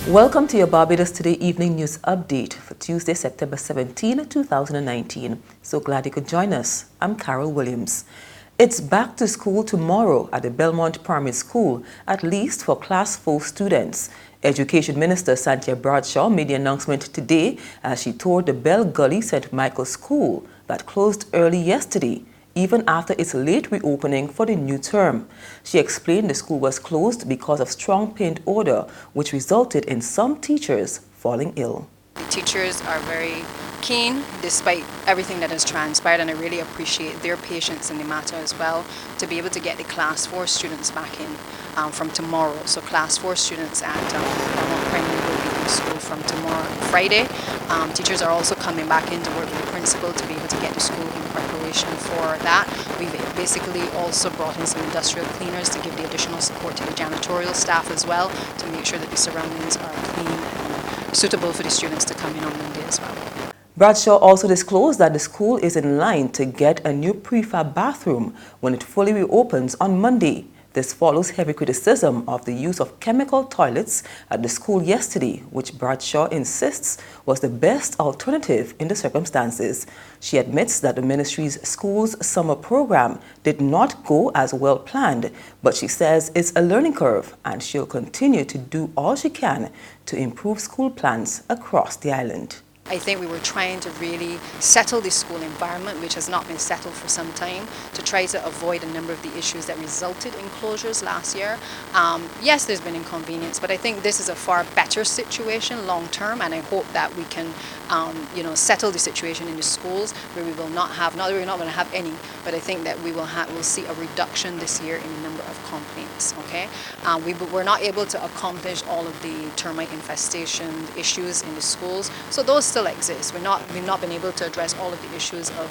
Welcome to your Barbados Today Evening News Update for Tuesday, September 17, 2019. So glad you could join us. I'm Carol Williams. It's back to school tomorrow at the Belmont Primary School, at least for Class 4 students. Education Minister Cynthia Bradshaw made the announcement today as she toured the Bell Gully St. Michael's School that closed early yesterday, even after its late reopening for the new term. She explained the school was closed because of strong paint odor, which resulted in some teachers falling ill. The teachers are very keen despite everything that has transpired, and I really appreciate their patience in the matter as well, to be able to get the Class 4 students back in from tomorrow. So Class 4 students at Belmont Primary will be in school from tomorrow, Friday. Teachers are also coming back in to work with the principal to be able to get the school in preparation for that. We've basically also brought in some industrial cleaners to give the additional support to the janitorial staff as well, to make sure that the surroundings are clean and suitable for the students to come in on Monday as well. Bradshaw also disclosed that the school is in line to get a new prefab bathroom when it fully reopens on Monday. This follows heavy criticism of the use of chemical toilets at the school yesterday, which Bradshaw insists was the best alternative in the circumstances. She admits that the ministry's school's summer program did not go as well planned, but she says it's a learning curve and she'll continue to do all she can to improve school plans across the island. I think we were trying to really settle the school environment, which has not been settled for some time, to try to avoid a number of the issues that resulted in closures last year. Yes, there's been inconvenience, but I think this is a far better situation long term, and I hope that we can settle the situation in the schools where we will not have, not that we're not going to have any, but I think that we'll see a reduction this year in the number of complaints. Okay, we're not able to accomplish all of the termite infestation issues in the schools, so those still exist. We've not been able to address all of the issues of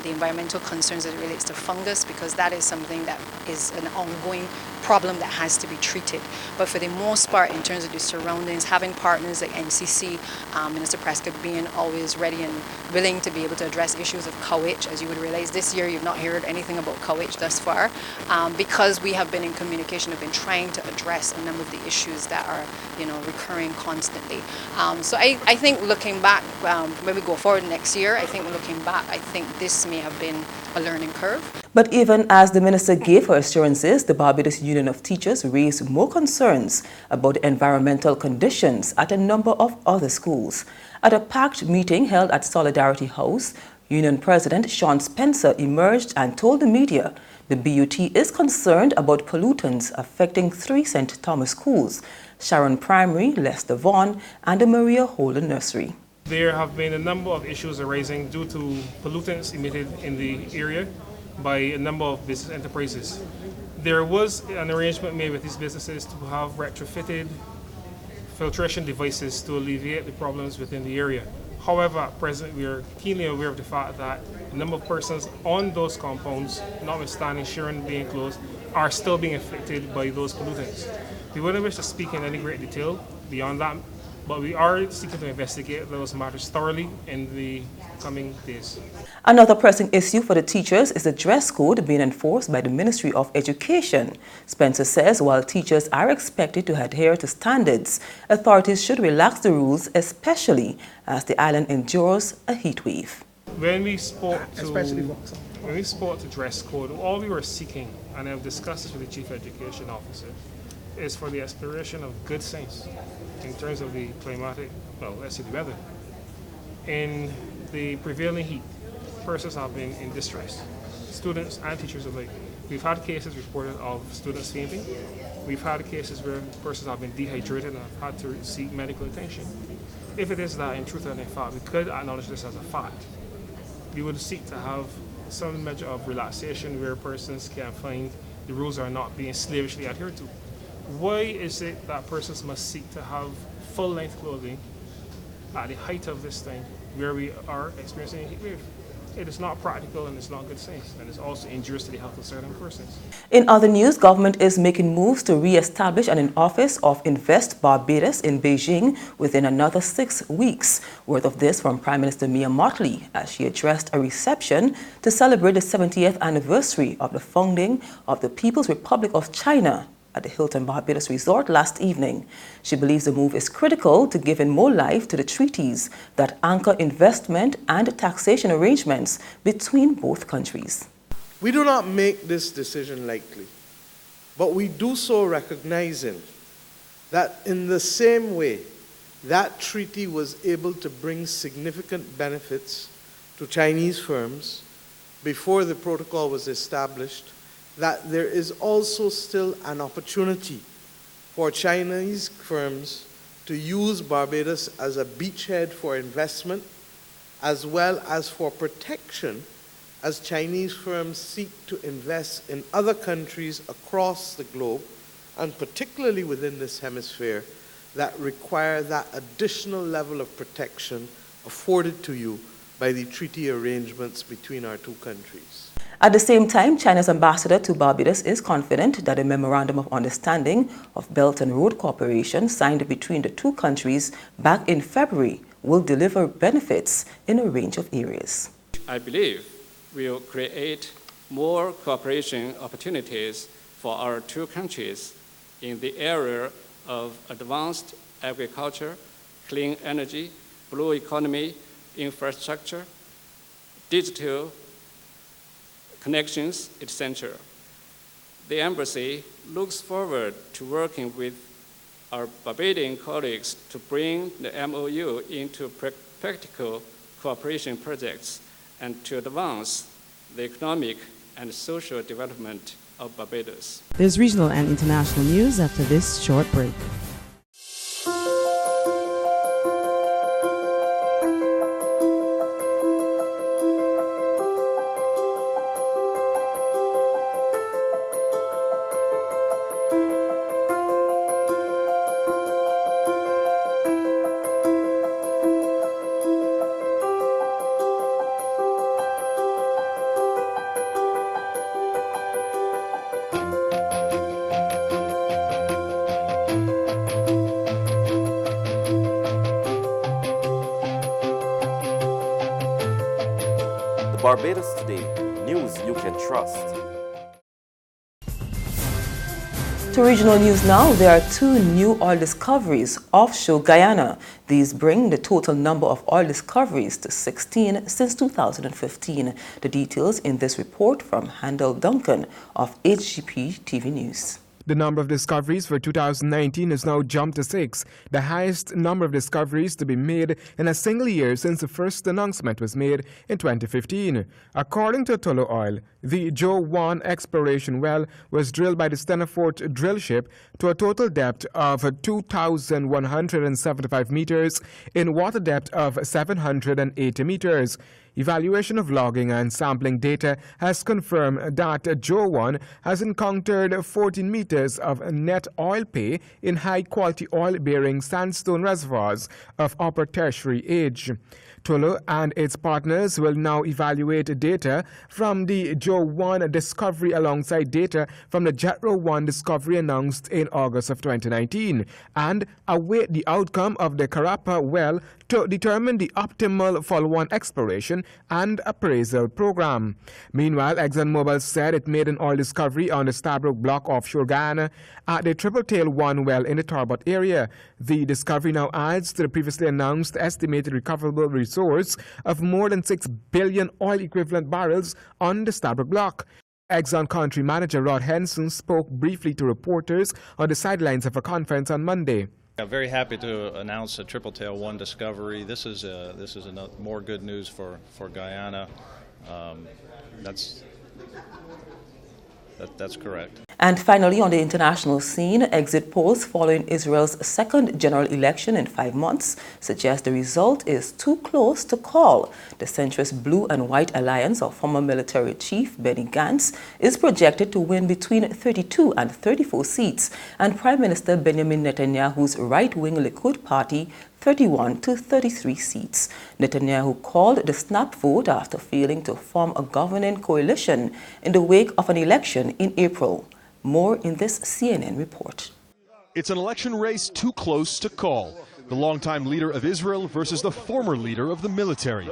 the environmental concerns as it relates to fungus, because that is something that is an ongoing problem that has to be treated. But for the most part, in terms of the surroundings, having partners like NCC, Minister Prescott being always ready and willing to be able to address issues of COWIC. As you would realize, this year you've not heard anything about COWIC thus far, because we have been in communication, have been trying to address a number of the issues that are recurring constantly. So I think looking back, when we go forward next year, I think this may have been a learning curve. But even as the minister gave her assurances, the Barbados Union of Teachers raised more concerns about the environmental conditions at a number of other schools. At a packed meeting held at Solidarity House, Union President Sean Spencer emerged and told the media the BUT is concerned about pollutants affecting 3 St. Thomas schools, Sharon Primary, Lester Vaughan, and the Maria Holden Nursery. There have been a number of issues arising due to pollutants emitted in the area by a number of business enterprises. There was an arrangement made with these businesses to have retrofitted filtration devices to alleviate the problems within the area. However, at present, we are keenly aware of the fact that a number of persons on those compounds, notwithstanding Sharon being closed, are still being affected by those pollutants. We wouldn't wish to speak in any great detail beyond that, but we are seeking to investigate those matters thoroughly in the coming days. Another pressing issue for the teachers is the dress code being enforced by the Ministry of Education. Spencer says while teachers are expected to adhere to standards, authorities should relax the rules, especially as the island endures a heat wave. When we spoke to dress code, all we were seeking, and I've discussed this with the Chief Education Officer, is for the exploration of good sense in terms of the climatic, let's say the weather. In the prevailing heat, persons have been in distress, students and teachers alike. We've had cases reported of students fainting. We've had cases where persons have been dehydrated and have had to seek medical attention. If it is that in truth and in fact, we could acknowledge this as a fact. We would seek to have some measure of relaxation where persons can find the rules are not being slavishly adhered to. Why is it that persons must seek to have full-length clothing at the height of this thing where we are experiencing a heat wave? It is not practical and it's not good sense, and it's also injurious to the health of certain persons. In other news, government is making moves to re-establish an office of Invest Barbados in Beijing within another 6 weeks. Word of this from Prime Minister Mia Mottley as she addressed a reception to celebrate the 70th anniversary of the founding of the People's Republic of China at the Hilton Barbados Resort last evening. She believes the move is critical to giving more life to the treaties that anchor investment and taxation arrangements between both countries. We do not make this decision lightly, but we do so recognizing that in the same way that treaty was able to bring significant benefits to Chinese firms before the protocol was established, that there is also still an opportunity for Chinese firms to use Barbados as a beachhead for investment as well as for protection as Chinese firms seek to invest in other countries across the globe, and particularly within this hemisphere, that require that additional level of protection afforded to you by the treaty arrangements between our two countries. At the same time, China's ambassador to Barbados is confident that a memorandum of understanding of Belt and Road Cooperation signed between the two countries back in February will deliver benefits in a range of areas. I believe will create more cooperation opportunities for our two countries in the area of advanced agriculture, clean energy, blue economy, infrastructure, digital connections, etc. The Embassy looks forward to working with our Barbadian colleagues to bring the MOU into practical cooperation projects and to advance the economic and social development of Barbados. There's regional and international news after this short break. Barbados Today, news you can trust. To regional news now, there are 2 new oil discoveries offshore Guyana. These bring the total number of oil discoveries to 16 since 2015. The details in this report from Handel Duncan of HGP TV News. The number of discoveries for 2019 has now jumped to 6, the highest number of discoveries to be made in a single year since the first announcement was made in 2015. According to Tullow Oil, the Joe 1 exploration well was drilled by the Stenafort drill ship to a total depth of 2,175 meters in water depth of 780 meters. Evaluation of logging and sampling data has confirmed that Joe 1 has encountered 14 meters of net oil pay in high-quality oil-bearing sandstone reservoirs of upper tertiary age. Tullow and its partners will now evaluate data from the Joe 1 discovery alongside data from the Jethro 1 discovery announced in August of 2019 and await the outcome of the Karapa well to determine the optimal follow-on exploration and appraisal program. Meanwhile, ExxonMobil said it made an oil discovery on the Stabroek block offshore Guyana at the Triple Tail 1 well in the Tarbot area. The discovery now adds to the previously announced estimated recoverable resource of more than 6 billion oil equivalent barrels on the Stabroek block. Exxon country manager Rod Henson spoke briefly to reporters on the sidelines of a conference on Monday. I'm very happy to announce a Triple Tail 1 discovery. This is more good news for Guyana. That's correct. And finally, on the international scene, exit polls following Israel's second general election in 5 months suggest the result is too close to call. The centrist Blue and White Alliance of former military chief Benny Gantz is projected to win between 32 and 34 seats, and Prime Minister Benjamin Netanyahu's right-wing Likud party 31 to 33 seats. Netanyahu called the snap vote after failing to form a governing coalition in the wake of an election in April. More in this CNN report. It's an election race too close to call. The longtime leader of Israel versus the former leader of the military.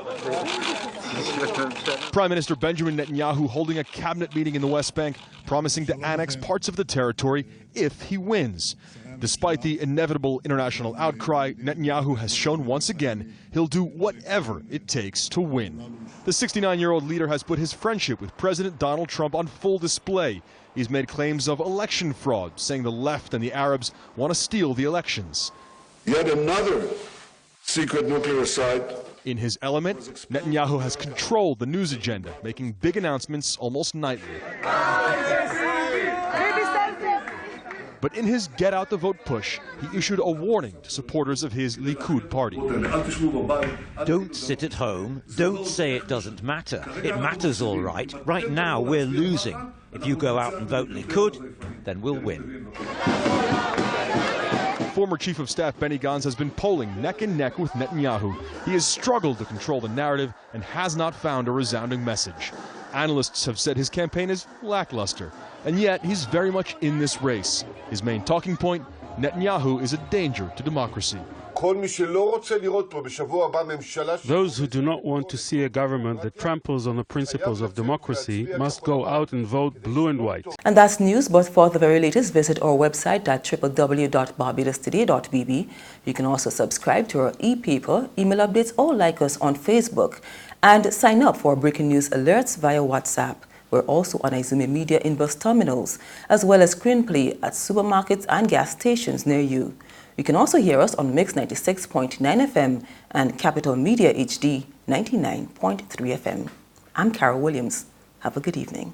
Prime Minister Benjamin Netanyahu holding a cabinet meeting in the West Bank, promising to annex parts of the territory if he wins. Despite the inevitable international outcry, Netanyahu has shown once again he'll do whatever it takes to win. The 69-year-old leader has put his friendship with President Donald Trump on full display. He's made claims of election fraud, saying the left and the Arabs want to steal the elections. Yet another secret nuclear site. In his element, Netanyahu has controlled the news agenda, making big announcements almost nightly. But in his get-out-the-vote push, he issued a warning to supporters of his Likud party. Don't sit at home. Don't say it doesn't matter. It matters all right. Right now, we're losing. If you go out and vote Likud, then we'll win. Former Chief of Staff Benny Gantz has been polling neck and neck with Netanyahu. He has struggled to control the narrative and has not found a resounding message. Analysts have said his campaign is lackluster, and yet he's very much in this race. His main talking point, Netanyahu is a danger to democracy. Those who do not want to see a government that tramples on the principles of democracy must go out and vote blue and white. And that's news, but for the very latest, visit our website at www.barbadostoday.bb. You can also subscribe to our e-paper, email updates, or like us on Facebook. And sign up for breaking news alerts via WhatsApp. We're also on Izumi Media in bus terminals, as well as screenplay at supermarkets and gas stations near you. You can also hear us on Mix 96.9 FM and Capital Media HD 99.3 FM. I'm Carol Williams. Have a good evening.